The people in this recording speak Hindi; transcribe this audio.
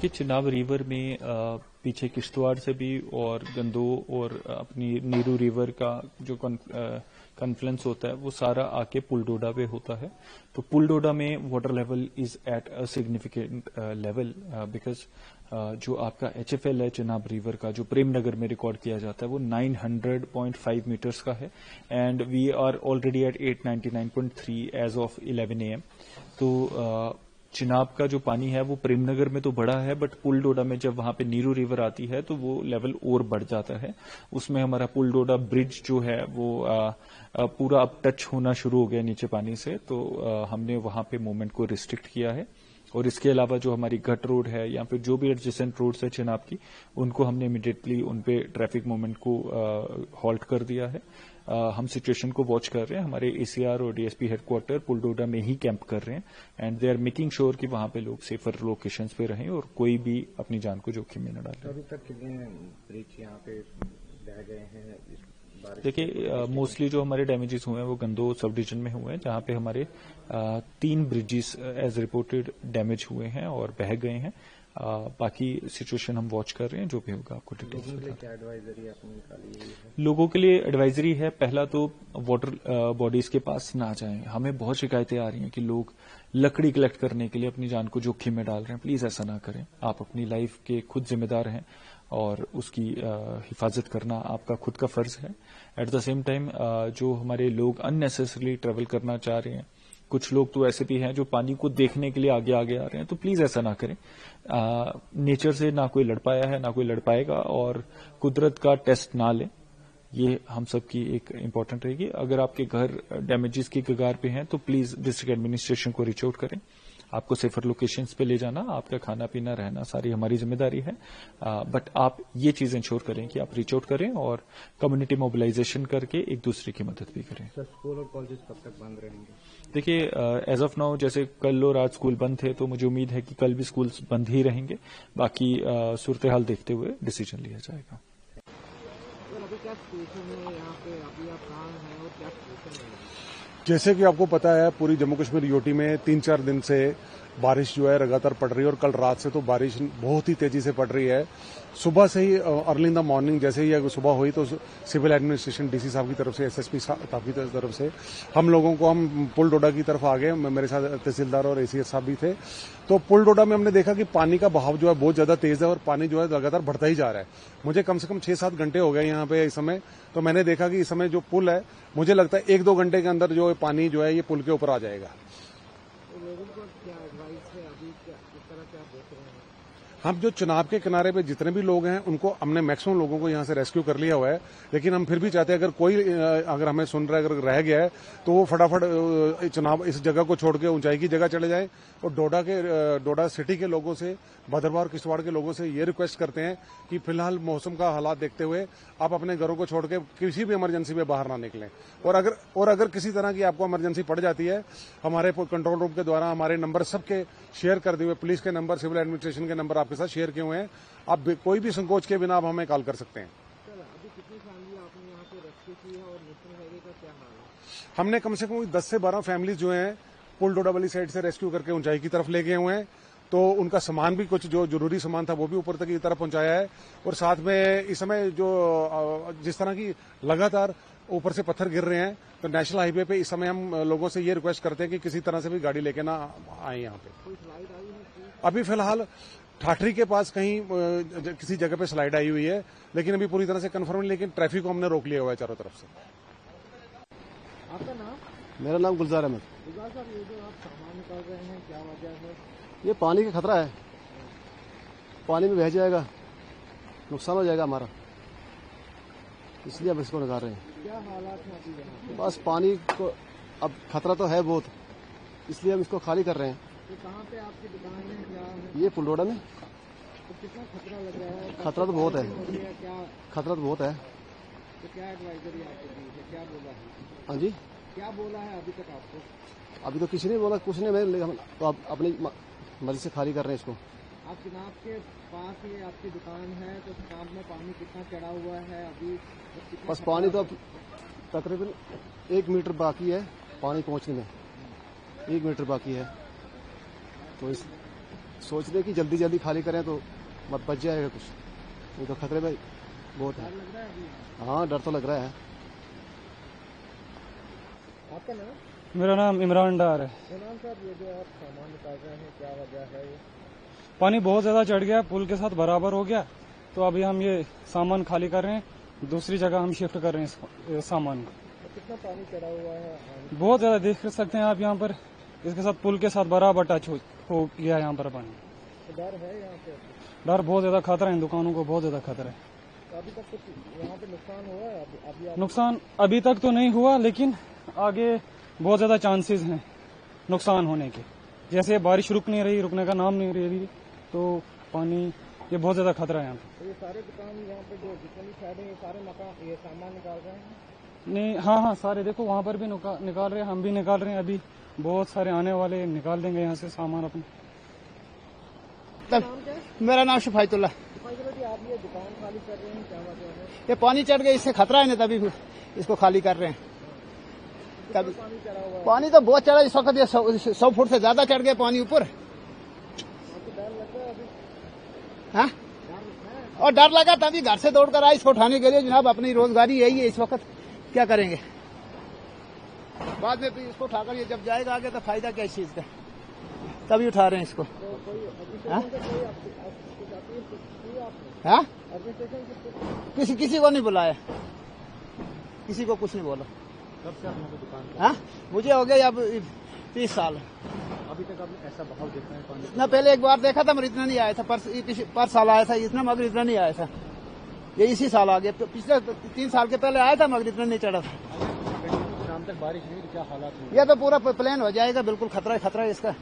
देखिए, चिनाब रिवर में पीछे किश्तवाड़ से भी और गंदोह और अपनी नीरू रिवर का जो कॉन्फ्लुएंस होता है वो सारा आके पुलडोडा पे होता है। तो पुलडोडा में water level is at a significant level because जो आपका HFL है चिनाब रिवर का, जो प्रेम नगर में रिकॉर्ड किया जाता है, वो 900.5 मीटर्स का है and we are already at 899.3 as of 11 AM। तो चिनाब का जो पानी है वो प्रेमनगर में तो बढ़ा है, बट पुलडोडा में जब वहां पे नीरू रिवर आती है तो वो लेवल और बढ़ जाता है। उसमें हमारा पुलडोडा ब्रिज जो है वो पूरा अब टच होना शुरू हो गया नीचे पानी से, तो हमने वहां पे मूवमेंट को रिस्ट्रिक्ट किया है। और इसके अलावा जो हमारी घट रोड है या फिर जो भी एडजेसेंट रोड्स है चिनाब की, उनको हमने इमीडिएटली उन पे ट्रैफिक मूवमेंट को हॉल्ट कर दिया है। हम सिचुएशन को वॉच कर रहे हैं। हमारे ACR और DSP हेडक्वार्टर पुलडोडा में ही कैंप कर रहे हैं and they are making sure कि वहां पे लोग सेफर लोकेशंस पे रहें और कोई भी अपनी जान को जोखिम में न डाले। अभी तक कितने ब्रिज यहाँ पे बह गए हैं? देखिए, मोस्टली जो हमारे डैमेजेस हुए हैं वो गंदोह सब डिवीजन में हुए हैं, जहां पे हमारे 3 ब्रिजेस एज रिपोर्टेड डैमेज हुए हैं और बह गए हैं। बाकी सिचुएशन हम वॉच कर रहे हैं, जो भी होगा आपको डिटेल्स क्या एडवाइजरी आपने निकाली है? लोगों के लिए एडवाइजरी है, पहला तो वाटर बॉडीज के पास ना जाएं। हमें बहुत शिकायतें आ रही हैं कि लोग लकड़ी कलेक्ट करने के लिए अपनी जान को जोखिम में डाल रहे हैं। प्लीज ऐसा ना करें। आप अपनी लाइफ के खुद जिम्मेदार हैं और उसकी हिफाजत करना आपका खुद का फर्ज है। एट द सेम टाइम जो हमारे लोग अननेसेसरली ट्रेवल करना चाह रहे हैं, कुछ लोग तो ऐसे भी हैं जो पानी को देखने के लिए आगे आगे आ रहे हैं, तो प्लीज ऐसा ना करें। नेचर से ना कोई लड़ पाया है ना कोई लड़ पाएगा, और कुदरत का टेस्ट ना लें। ये हम सबकी एक इम्पोर्टेंट रहेगी। अगर आपके घर डैमेजेस की कगार पे हैं तो प्लीज डिस्ट्रिक्ट एडमिनिस्ट्रेशन को रीच आउट करें। आपको सेफर लोकेशंस पे ले जाना, आपका खाना पीना रहना सारी हमारी जिम्मेदारी है, बट आप ये चीज इंश्योर करें कि आप रीच आउट करें और कम्युनिटी मोबिलाइजेशन करके एक दूसरे की मदद भी करें। सर, स्कूल और कॉलेज कब तक बंद रहेंगे? देखिए, एज ऑफ नाउ जैसे कल और आज स्कूल बंद थे, तो मुझे उम्मीद है कि कल भी स्कूल बंद ही रहेंगे। बाकी सूरत हाल देखते हुए डिसीजन लिया जाएगा। अभी क्या सिचुएशन है यहाँ पे? अभी आप कहाँ हैं और क्या सिचुएशन है? जैसे कि आपको पता है, पूरी जम्मू कश्मीर यूटी में 3-4 दिन से बारिश जो है लगातार पड़ रही है और कल रात से तो बारिश बहुत ही तेजी से पड़ रही है। सुबह से ही अर्ली इन द मॉर्निंग जैसे ही सुबह हुई तो सिविल एडमिनिस्ट्रेशन DC साहब की तरफ से, SSP साहब की तरफ से हम लोगों को, हम पुलडोडा की तरफ आ गए। मेरे साथ तहसीलदार और ACS साहब भी थे। तो पुलडोडा में हमने देखा कि पानी का बहाव जो है बहुत ज्यादा तेज है और पानी जो है लगातार बढ़ता ही जा रहा है। मुझे कम से कम 6-7 घंटे हो गए यहाँ पे इस समय, तो मैंने देखा कि इस समय जो पुल है, मुझे लगता है 1-2 घंटे के अंदर जो पानी जो है ये पुल के ऊपर आ जाएगा। लोगों को क्या एडवाइस है अभी, इस तरह क्या देख रहे हैं? हम जो चिनाब के किनारे पे जितने भी लोग हैं उनको हमने मैक्सिमम लोगों को यहाँ से रेस्क्यू कर लिया हुआ है, लेकिन हम फिर भी चाहते हैं अगर हमें सुन रहा है, अगर रह गया है तो वो फटाफट चिनाब इस जगह को छोड़ के ऊंचाई की जगह चले जाएं। और डोडा सिटी के लोगों से, भद्रवाह और किश्तवाड़ के लोगों से ये रिक्वेस्ट करते हैं कि फिलहाल मौसम का हालात देखते हुए आप अपने घरों को छोड़ के किसी भी इमरजेंसी में बाहर ना निकलें। और अगर किसी तरह की आपको इमरजेंसी पड़ जाती है, हमारे कंट्रोल रूम के द्वारा हमारे नंबर सबके शेयर कर दिए हुए, पुलिस के नंबर, सिविल एडमिनिस्ट्रेशन के नंबर आपके साथ शेयर किए हुए हैं। आप कोई भी संकोच के बिना आप हमें कॉल कर सकते हैं। अभी कितनी फैमिली आपने यहाँ पे रेस्क्यू की है और नेशनल हाईवे का क्या हाल है? हमने कम से कम 10 से 12 फैमिलीज जो हैं पुलडोडा वाली साइड से रेस्क्यू करके ऊंचाई की तरफ ले गए हुए हैं। तो उनका सामान भी, कुछ जो जरूरी सामान था वो भी ऊपर तक की तरफ पहुंचाया है। और साथ में इस समय जो जिस तरह की लगातार ऊपर से पत्थर गिर रहे हैं, तो नेशनल हाईवे पे इस समय हम लोगों से ये रिक्वेस्ट करते हैं कि किसी तरह से भी गाड़ी लेके ना आए यहाँ पे। कोई स्लाइड आई है? अभी फिलहाल ठाठरी के पास कहीं किसी जगह पे स्लाइड आई हुई है, लेकिन अभी पूरी तरह से कंफर्म नहीं, लेकिन ट्रैफिक को हमने रोक लिया हुआ है चारों तरफ से। आपका नाम? मेरा नाम गुलजार अहमद। गुलजार साहब, ये जो आप सामान निकाल रहे हैं, क्या वजह है? ये पानी का खतरा है, पानी में बह जाएगा, नुकसान हो जाएगा हमारा, इसलिए हम इसको निकाल रहे हैं। क्या हालात हैं अभी यहाँ? बस पानी को अब खतरा तो है बहुत, इसलिए हम इसको खाली कर रहे हैं। तो कहाँ पे आपकी दुकान है, क्या है? ये पुलडोडा में। तो कितना खतरा लग रहा है? खतरा तो बहुत है, क्या? खतरा तो बहुत है। तो क्या एडवाइजरी आपको दी है, क्या बोला है? हाँ जी, क्या बोला है अभी तक आपको? अभी तो किसी ने बोला, कुछ ने, हम तो अपनी मर्जी से खाली कर रहे हैं इसको। आप चिनाब के पास ही आपकी दुकान है, तो चिनाब में पानी कितना चढ़ा हुआ है अभी? बस पानी तो अब तकरीबन 1 मीटर बाकी है पानी पहुंचने में, 1 मीटर बाकी है। तो सोच रहे कि जल्दी जल्दी खाली करें तो मत बच जाएगा कुछ, नहीं तो खतरे में बहुत है। लग रहा है अभी? हाँ, डर तो लग रहा है। आपका नाम? मेरा नाम इमरान डार है। इमरान साहब, ये जो आप सामान निकाल रहे हैं, क्या वजह है ये? पानी बहुत ज्यादा चढ़ गया, पुल के साथ बराबर हो गया, तो अभी हम ये सामान खाली कर रहे हैं, दूसरी जगह हम शिफ्ट कर रहे हैं इस सामान को। तो कितना पानी चढ़ा हुआ है? बहुत ज्यादा देख सकते हैं आप यहाँ पर, इसके साथ पुल के साथ बराबर टच हो गया यहाँ पर पानी। तो डर है यहाँ पे? डर बहुत ज्यादा खतरा है, इन दुकानों को बहुत ज्यादा खतरा है। तो अभी तक कुछ यहाँ पे नुकसान हुआ है? अभी आप नुकसान अभी तक तो नहीं हुआ, लेकिन आगे बहुत ज्यादा चांसेस हैं नुकसान होने के। जैसे बारिश रुक नहीं रही, रुकने का नाम नहीं ले रही, तो पानी ये बहुत ज्यादा खतरा है यहाँ पे। तो ये सारे दुकान यहाँ पे जो जितने भी साइड है, ये सारे मकान ये सामान निकाल रहे हैं? नहीं, हाँ सारे देखो, वहाँ पर भी निकाल रहे हैं, हम भी निकाल रहे हैं। अभी बहुत सारे आने वाले निकाल देंगे यहाँ से सामान अपने। नाम क्या है? मेरा नाम शफायतुल्ला। जी, आप ये दुकान खाली कर रहे हैं, क्या वजह है? ये पानी चढ़ गया, इससे खतरा है ना, तभी इसको खाली कर रहे हैं। तभी पानी चढ़ा हुआ है? पानी तो बहुत चढ़ा, इस वक्त ये 100 फुट से ज्यादा चढ़ गया पानी ऊपर। आपको डर लग रहा है अभी? हाँ, और डर लगा तभी घर से दौड़ कर आए इसको उठाने के लिए। जनाब, अपनी रोजगारी यही है, इस वक्त क्या करेंगे? बाद में फिर इसको उठाकर ये जब जाएगा आगे तो फायदा क्या इस चीज का, तभी उठा रहे हैं इसको। तो कोई हाँ? एडमिनिस्ट्रेशन से कोई कुछ अपील की आपने? हाँ, एडमिनिस्ट्रेशन से किसी को नहीं बुलाया, किसी को कुछ नहीं बोला। कब से आपने दुकान? हाँ, मुझे हो गया अब 30 साल। अभी तक आपने ऐसा बहाव देखा है पानी? ना, पहले एक बार देखा था मगर इतना नहीं आया था। पर साल आया था इतना, मगर इतना नहीं आया था। ये इसी साल आ गया। पिछले 3 साल के पहले आया था मगर इतना नहीं चढ़ा था। शाम तक बारिश हुई तो क्या हालात हुए? यह तो पूरा प्लेन हो जाएगा, बिल्कुल खतरा है इसका।